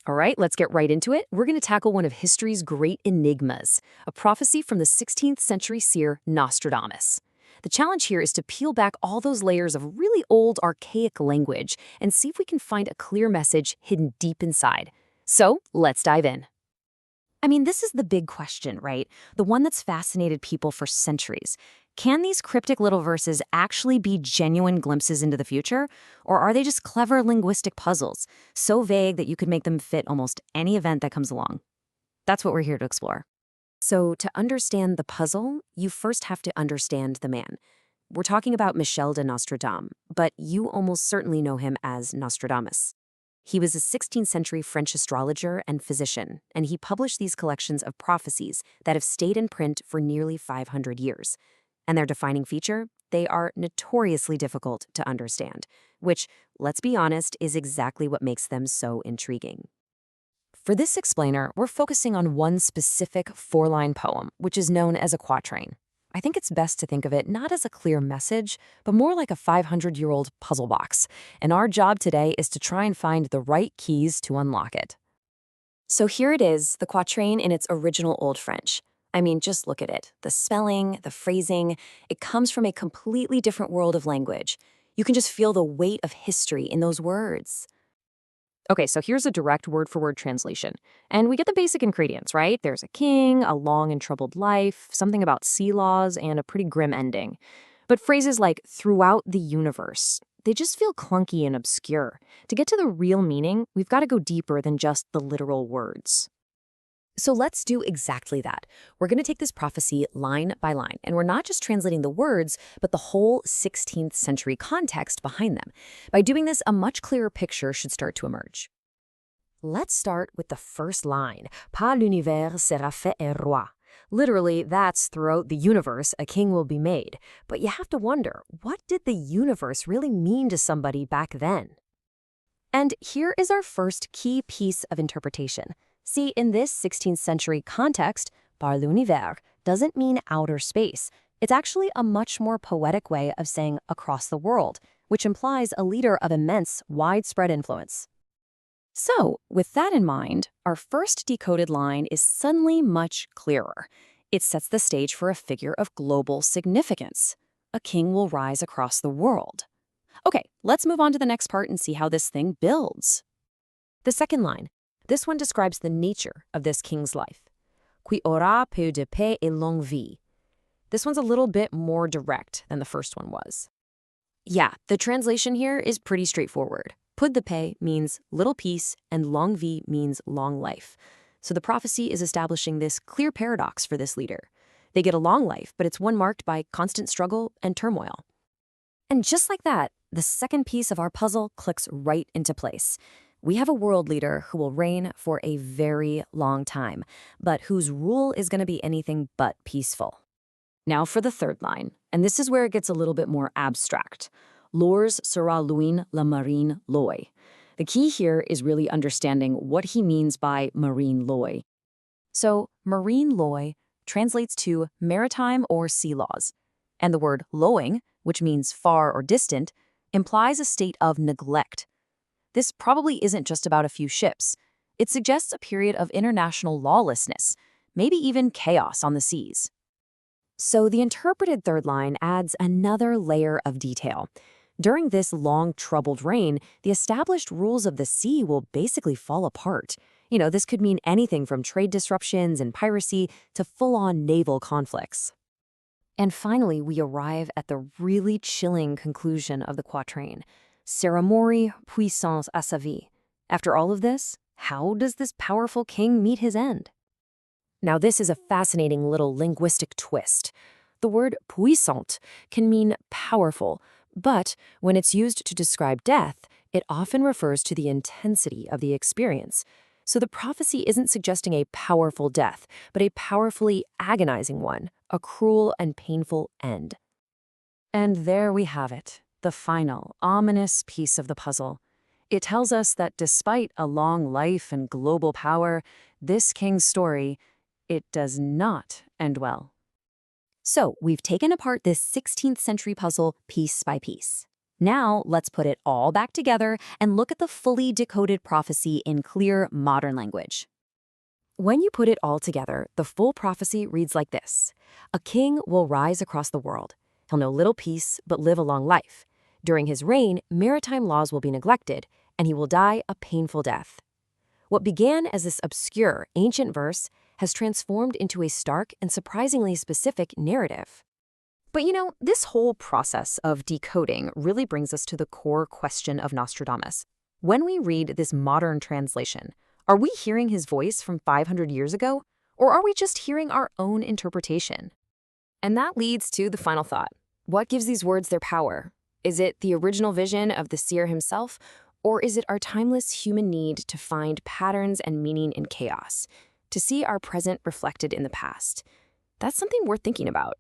All right, let's get right into it. We're going to tackle one of history's great enigmas, a prophecy from the 16th century seer Nostradamus. The challenge here is to peel back all those layers of really old, archaic language and see if we can find a clear message hidden deep inside. So, let's dive in. I mean, this is the big question, right? The one that's fascinated people for centuries. Can these cryptic little verses actually be genuine glimpses into the future? Or are they just clever linguistic puzzles, so vague that you could make them fit almost any event that comes along? That's what we're here to explore. So, to understand the puzzle, you first have to understand the man. We're talking about Michel de Nostradam, but you almost certainly know him as Nostradamus. He was a 16th century French astrologer and physician, and he published these collections of prophecies that have stayed in print for nearly 500 years. And their defining feature? They are notoriously difficult to understand, which, let's be honest, is exactly what makes them so intriguing. For this explainer, we're focusing on one specific four-line poem, which is known as a quatrain. I think it's best to think of it not as a clear message, but more like a 500-year-old puzzle box. And our job today is to try and find the right keys to unlock it. So here it is, the quatrain in its original Old French. I mean, just look at it. The spelling, the phrasing, it comes from a completely different world of language. You can just feel the weight of history in those words. Okay, so here's a direct word-for-word translation. And we get the basic ingredients, right? There's a king, a long and troubled life, something about sea laws, and a pretty grim ending. But phrases like throughout the universe, they just feel clunky and obscure. To get to the real meaning, we've got to go deeper than just the literal words. So let's do exactly that. We're going to take this prophecy line by line, and we're not just translating the words, but the whole 16th century context behind them. By doing this, a much clearer picture should start to emerge. Let's start with the first line, Par l'univers sera fait un roi. Literally, that's throughout the universe, a king will be made. But you have to wonder, what did the universe really mean to somebody back then? And here is our first key piece of interpretation. See, in this 16th century context, par l'univers doesn't mean outer space. It's actually a much more poetic way of saying across the world, which implies a leader of immense, widespread influence. So, with that in mind, our first decoded line is suddenly much clearer. It sets the stage for a figure of global significance. A king will rise across the world. Okay, let's move on to the next part and see how this thing builds. The second line. This one describes the nature of this king's life. Qui aura peu de paix et longue vie. This one's a little bit more direct than the first one was. Yeah, the translation here is pretty straightforward. Peu de paix means little peace, and longue vie means long life. So the prophecy is establishing this clear paradox for this leader. They get a long life, but it's one marked by constant struggle and turmoil. And just like that, the second piece of our puzzle clicks right into place. We have a world leader who will reign for a very long time, but whose rule is going to be anything but peaceful. Now for the third line, and this is where it gets a little bit more abstract. Lours sera luin la marine loi. The key here is really understanding what he means by marine loi. So, marine loi translates to maritime or sea laws, and the word loing, which means far or distant, implies a state of neglect. This probably isn't just about a few ships. It suggests a period of international lawlessness, maybe even chaos on the seas. So the interpreted third line adds another layer of detail. During this long, troubled reign, the established rules of the sea will basically fall apart. This could mean anything from trade disruptions and piracy to full-on naval conflicts. And finally, we arrive at the really chilling conclusion of the quatrain. Sera mori puissance à sa vie. After all of this, how does this powerful king meet his end? Now, this is a fascinating little linguistic twist. The word puissant can mean powerful, but when it's used to describe death, it often refers to the intensity of the experience. So the prophecy isn't suggesting a powerful death, but a powerfully agonizing one, a cruel and painful end. And there we have it. The final, ominous piece of the puzzle. It tells us that despite a long life and global power, this king's story, it does not end well. So we've taken apart this 16th century puzzle piece by piece. Now, let's put it all back together and look at the fully decoded prophecy in clear modern language. When you put it all together, the full prophecy reads like this. A king will rise across the world. He'll know little peace, but live a long life. During his reign, maritime laws will be neglected, and he will die a painful death. What began as this obscure, ancient verse has transformed into a stark and surprisingly specific narrative. But this whole process of decoding really brings us to the core question of Nostradamus. When we read this modern translation, are we hearing his voice from 500 years ago, or are we just hearing our own interpretation? And that leads to the final thought. What gives these words their power? Is it the original vision of the seer himself, or is it our timeless human need to find patterns and meaning in chaos, to see our present reflected in the past? That's something worth thinking about.